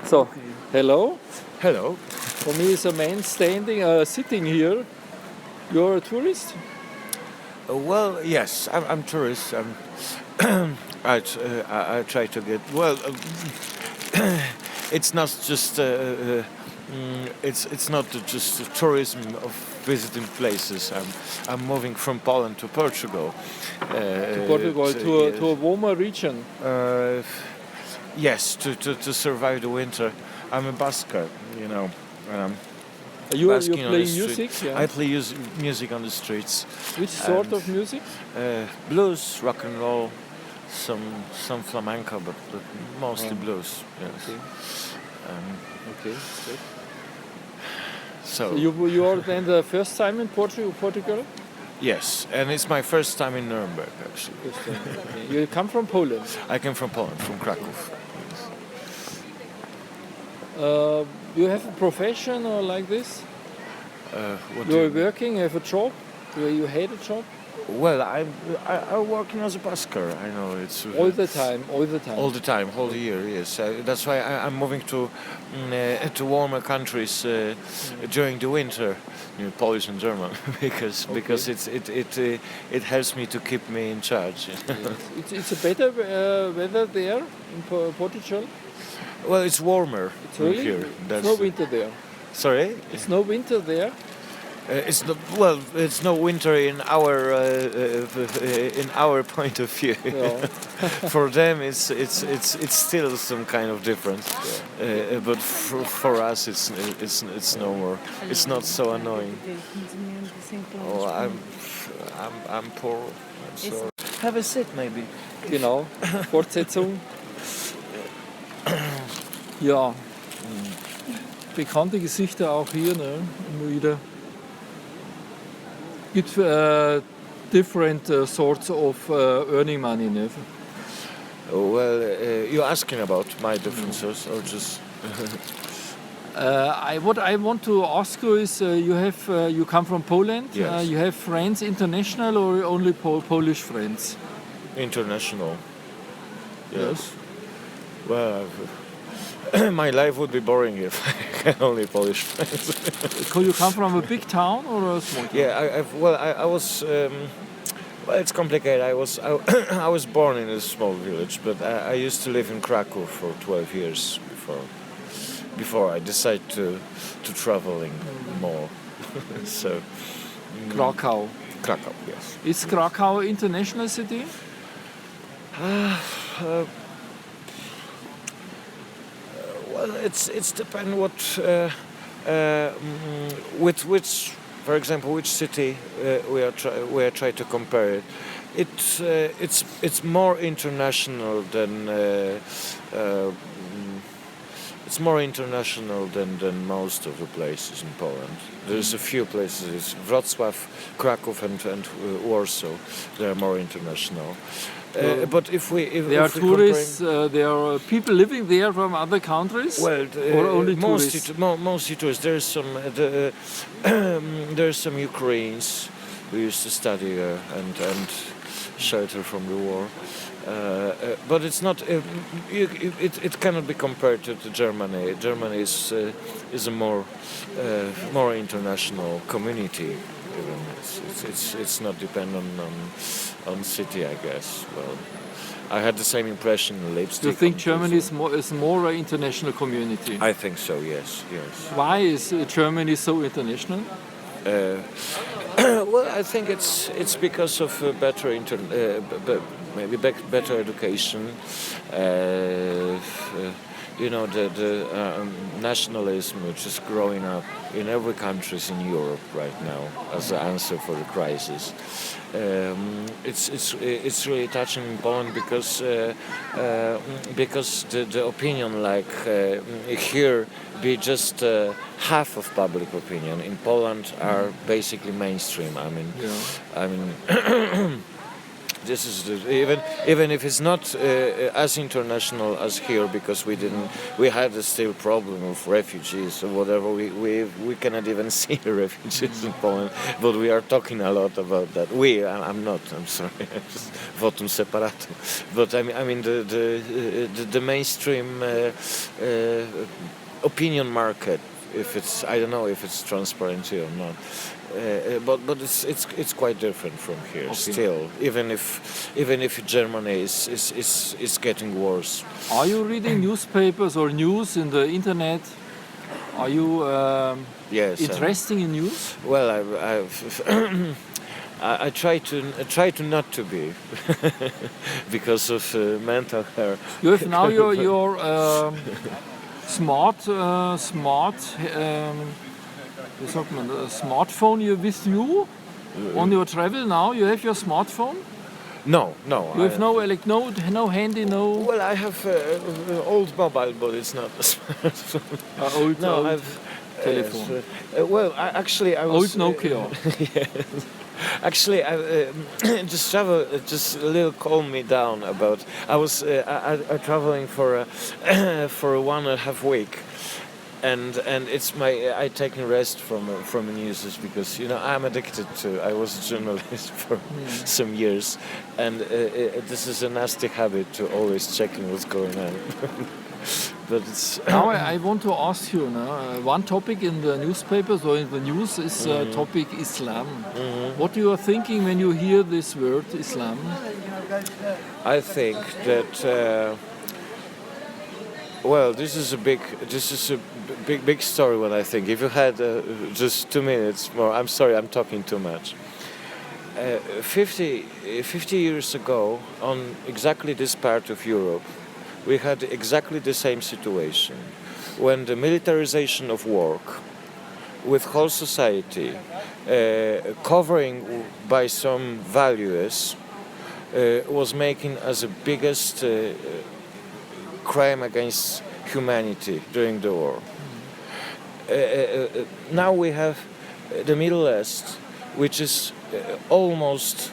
So, hello. Hello. For me, is a man sitting here. You're a tourist? Well, yes, I'm tourist. I try to get well. It's not just it's not just tourism of visiting places. I'm moving from Poland to Portugal. To Portugal, to a warmer region. Yes, to survive the winter. I'm a busker, you know. You Basking on the play street. music? Yeah. I play music on the streets. Which sort of music? Blues, rock and roll, some flamenco, but mostly blues. Yes. Okay. Okay. Good. So You are then the first time in Portugal? yes, and it's my first time in Nuremberg actually. First time. Okay. You come from Poland. I came from Poland, from Krakow. You have a profession or like this? What You are working, have a job? You had a job? Well, I'm working as a busker. I know it's All the time, all the time. all the time, whole year. Yes, that's why I'm moving to warmer countries during the winter, Polish and German, because it helps me to keep me in charge. Yes. It's a better weather there in Portugal. Well, it's warmer It's really here. it's no winter there. Sorry, It's no winter there. it's not, well, it's no winter in our point of view. Yeah. For them, it's still some kind of difference, but for us, it's no more. It's not so annoying. Oh, I'm poor. I'm sorry. Have a seat, maybe. Genau. Fortsetzung. Ja. Bekannte Gesichter auch hier, ne? Immer wieder. Gibt different sorts of earning money, ne? Well, you're asking about my differences, or just? What I want to ask you is, you come from Poland. Yes. You have friends international or only Polish friends? International. Yes. Well, my life would be boring if I had only Polish friends. Could you come from a big town or a small town? Yeah, I was. Well, it's complicated. I was born in a small village, but I used to live in Krakow for 12 years before I decided to traveling more. So. Krakow. Krakow, yes. Is Krakow an international city? Well, it's depend what with which, for example, which city we are trying to compare it. It's more international than than most of the places in Poland. There's a few places. It's Wrocław, Krakow, and Warsaw. They are more international. But if there are tourists, there are people living there from other countries, well, or only tourists? Mostly tourists. There's some Ukrainians who used to study and shelter from the war. But it's not. It cannot be compared to Germany. Germany is a more international community. Even it's not dependent on city, I guess. Well, I had the same impression in Leipzig. You think Germany is more an international community? I think so. Yes. Why is Germany so international? Well, I think it's because of maybe better education. The nationalism which is growing up in every country in Europe right now as an answer for the crisis. It's really touching in Poland because the opinion here be just half of public opinion in Poland are basically mainstream. This is even if it's not as international as here, because we had a still problem of refugees or whatever. We cannot even see refugees in Poland, but we are talking a lot about that. I'm not. I'm sorry. Just votum separatum. But I mean the mainstream opinion market. If it's, I don't know if it's transparency or not. But it's quite different from here. Okay. Still, even if Germany is getting worse. Are you reading newspapers or news in the internet? Are you Yes. interested in news? Well, I try to not to be because of mental health. You have now your wie sagt man, smartphone here with you on your travel now. You have your smartphone. No. You have no handy, no. Well, I have old mobile, but it's not a smartphone. Old I've telephone. Well, I was Old Nokia. Yes. Actually, just a little calmed me down about. I was traveling for for 1.5 week, and it's I taking rest from the news because I'm addicted to. I was a journalist for some years, and this is a nasty habit to always checking what's going on. But it's Now I want to ask you one topic in the newspapers or in the news is topic Islam. What you are thinking when you hear this word Islam? I think that well, this is a big story. What I think, if you had just 2 minutes more, I'm sorry, I'm talking too much. 50 years ago, on exactly this part of Europe, we had exactly the same situation when the militarization of work with whole society covering by some values was making as the biggest crime against humanity during the war. Now we have the Middle East, which is almost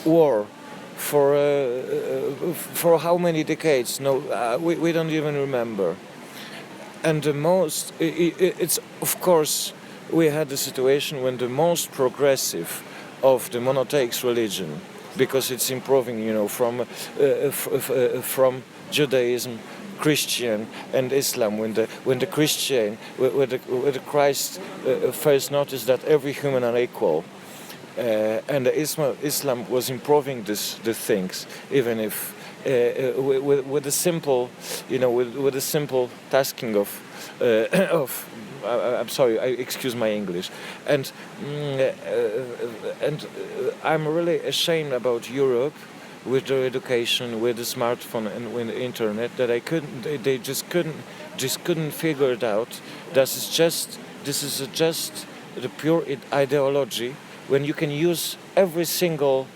war for how many decades? No, we don't even remember. And the most, it's of course, we had the situation when the most progressive of the monotheist religion, because it's improving, from Judaism, Christian, and Islam. When the Christian, when the Christ first noticed that every human are equal. And Islam was improving the things, even if with the simple, with the simple tasking of I'm sorry, excuse my English, and I'm really ashamed about Europe with their education, with the smartphone and with the internet, that they just couldn't figure it out. This is just the pure ideology. When you can use every single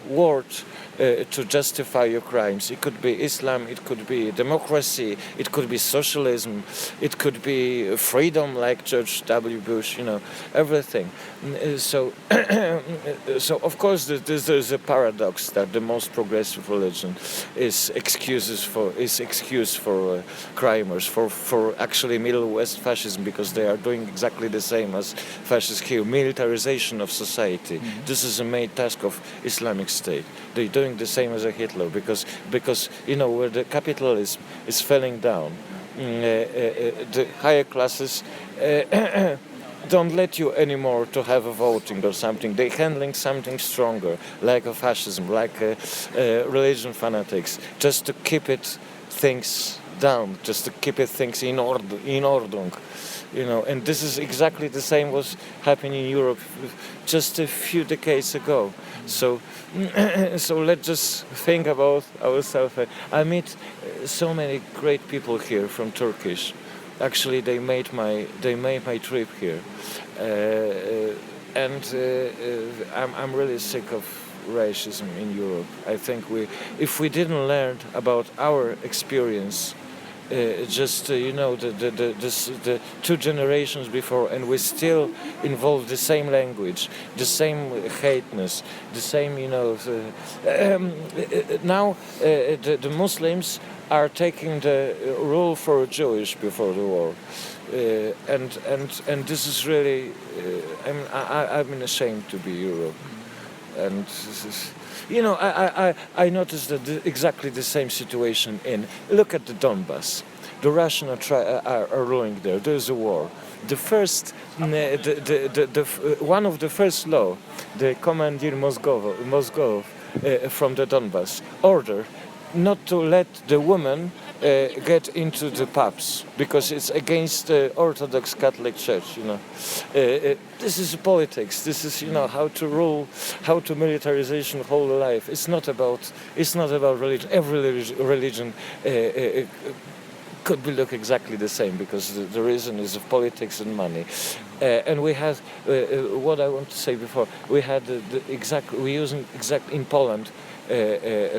word to justify your crimes. It could be Islam, it could be democracy, it could be socialism, it could be freedom like George W. Bush, everything. So of course there's a paradox that the most progressive religion is excuse for crimers, for actually Middle West fascism, because they are doing exactly the same as fascists here, militarization of society. Mm-hmm. This is a main task of Islamic State. They're doing the same as a Hitler, because where the capitalism is falling down, the higher classes don't let you anymore to have a voting or something. They're handling something stronger, like a fascism, like religion fanatics, just to keep things down, just to keep things in Ordnung. And this is exactly the same was happening in Europe just a few decades ago. So let's just think about ourselves. I meet so many great people here from Turkish. Actually, they made my trip here, and I'm really sick of racism in Europe. I think if we didn't learn about our experience just the 2 generations before, and we still involve the same language, the same hateness, the same now the Muslims are taking the rule for Jewish before the war, and this is really I'm ashamed to be Europe, and this is, I noticed that exactly the same situation look at the Donbass. The Russians are ruling there. There's a war. The first, one of the first law, the Commander Mozgov from the Donbass ordered not to let the women get into the pubs because it's against the Orthodox Catholic Church. This is politics. This is how to rule, how to militarization whole life. It's not about religion. Every religion could be look exactly the same because the reason is of politics and money. And we had what I want to say before. We had we using in Poland.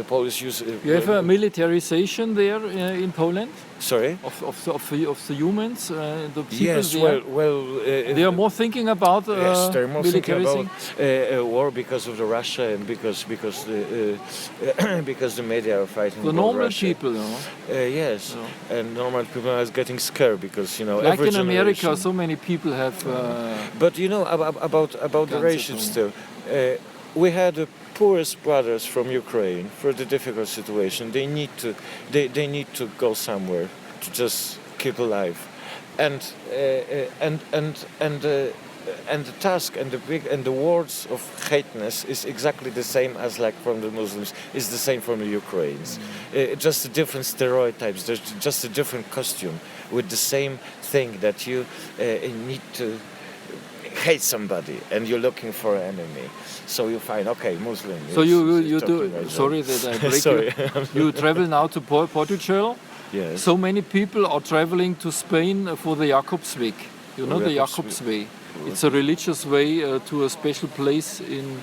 Polish use. You have a militarization there in Poland. Sorry. Of the humans, the people yes, there. They are more thinking about yes, they're more thinking about war because of the Russia and because the media are fighting. The normal Russia. people, yes, and normal people are getting scared because like every in America, so many people have. But about the racial still, we had the poorest brothers from Ukraine for the difficult situation. They need to go somewhere to just keep alive, and the task and the words of hateness is exactly the same as like from the Muslims. Is the same from the Ukrainians. Just different stereotypes. There's just a different costume with the same thing that you need to hate somebody and you're looking for an enemy. So you find Muslim. So you do. Sorry that I break sorry. You travel now to Portugal. Yes. So many people are traveling to Spain for the Jakobsweg. You know the Jakobsweg. It's a religious way to a special place in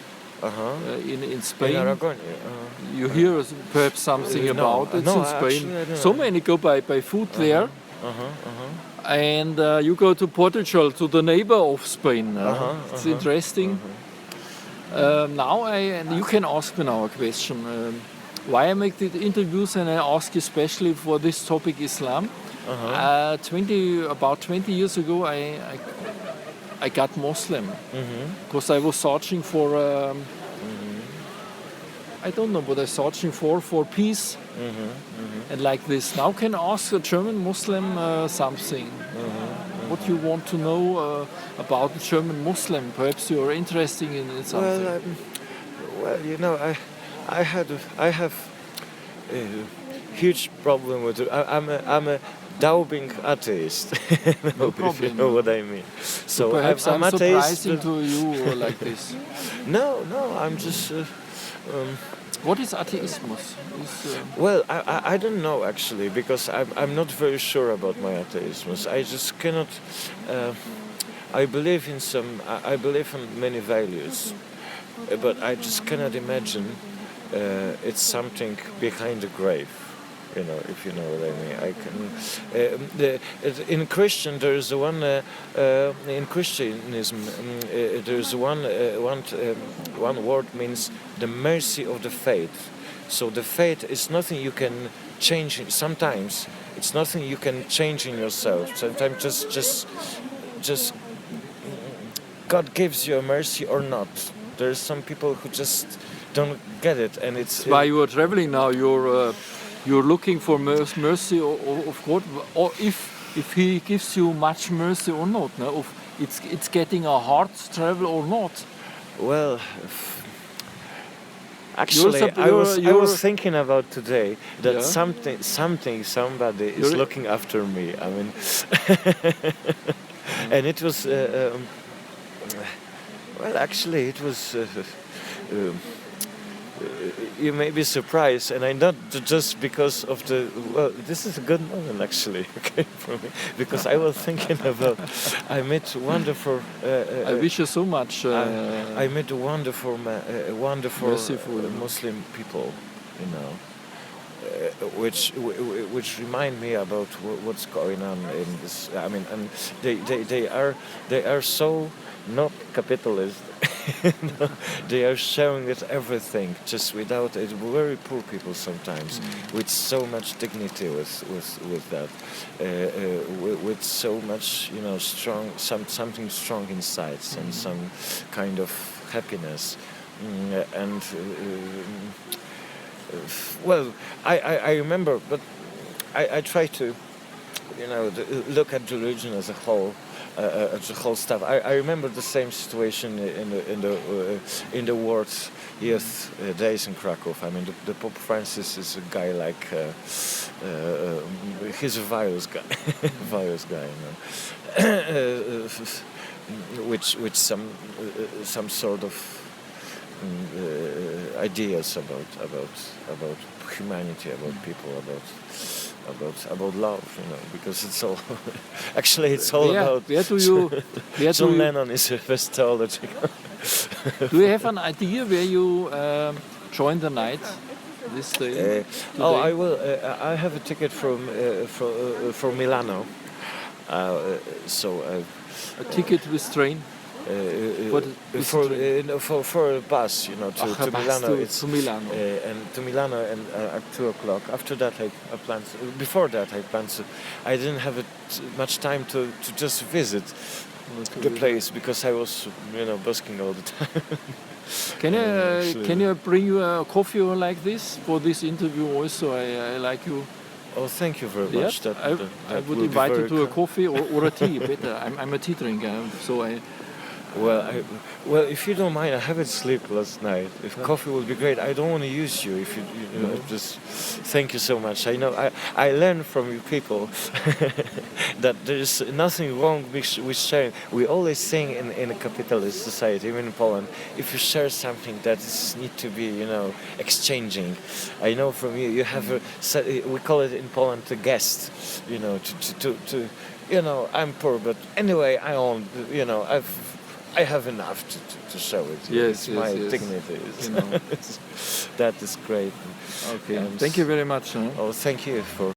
Spain. In Aragon. You hear perhaps something about it in Spain. Actually, so many go by food there. And you go to Portugal, to the neighbor of Spain. It's interesting. Now you can ask me now a question. Why I make the interviews and I ask especially for this topic Islam. About 20 years ago I got Muslim because I was searching for I don't know what I'm searching for peace and like this. Now can I ask a German Muslim something? What you want to know about the German Muslim? Perhaps you are interested in something. I have a huge problem with it. I'm a doubting atheist. No problem. If you know what I mean. So perhaps I'm atheist. surprising to you like this. No, I'm just. What is atheism? Well, I don't know actually because I'm not very sure about my atheism. I just cannot. I believe in many values, but I just cannot imagine it's something behind the grave. If you know what I mean. I can. In Christian, there is one. In Christianism, there is one word means the mercy of the faith. So the faith is nothing you can change. Sometimes it's nothing you can change in yourself. Sometimes just God gives you a mercy or not. There's some people who just don't get it, and it's. Why you are traveling now? You're looking for mercy of God, or if He gives you much mercy or not. No? It's getting a hard travel or not. Well, actually, I was thinking about today that somebody is looking after me. I mean, and it was. Well, actually, it was. You may be surprised, and I not just because of the. Well, this is a good moment actually, okay, for me, because I was thinking about. I met wonderful. I wish you so much. I met wonderful Muslim people, which remind me about what's going on in this. I mean, and they are so not capitalist. They are sharing with everything, just without it. Very poor people sometimes, with so much dignity, with that, with so much, strong, something strong inside, some kind of happiness, and. Well, I remember, but I try to, look at religion as a whole, at the whole stuff. I remember the same situation in the world's youth days in Krakow. I mean, the Pope Francis is a guy like he's a virus guy, virus guy, which some sort of ideas about humanity, about people, about love, because it's all actually it's all about. John Lennon is a best theology. Do you have an idea where you join the night this day? I will. I have a ticket from Milano. A ticket with train. For a bus, to Milano. To Milano. And to Milano, and at 2:00. After that, I planned. Before that, I planned. I didn't have much time to just visit the place because I was, busking all the time. Can you bring you a coffee or like this for this interview? Also, I like you. Oh, thank you very much. Yeah, I would invite you to a coffee or a tea. Better. I'm a tea drinker, so I. Well, if you don't mind, I haven't slept last night. If coffee would be great, I don't want to use you. If you just thank you so much. I know I learned from you people that there is nothing wrong with sharing. We always think in a capitalist society, even in Poland, if you share something, that need to be exchanging. I know from you. You have we call it in Poland a guest. To I'm poor, but anyway, I have enough to show it. Yes, my dignity. That is great. Okay. Thank you very much. Oh, thank you for.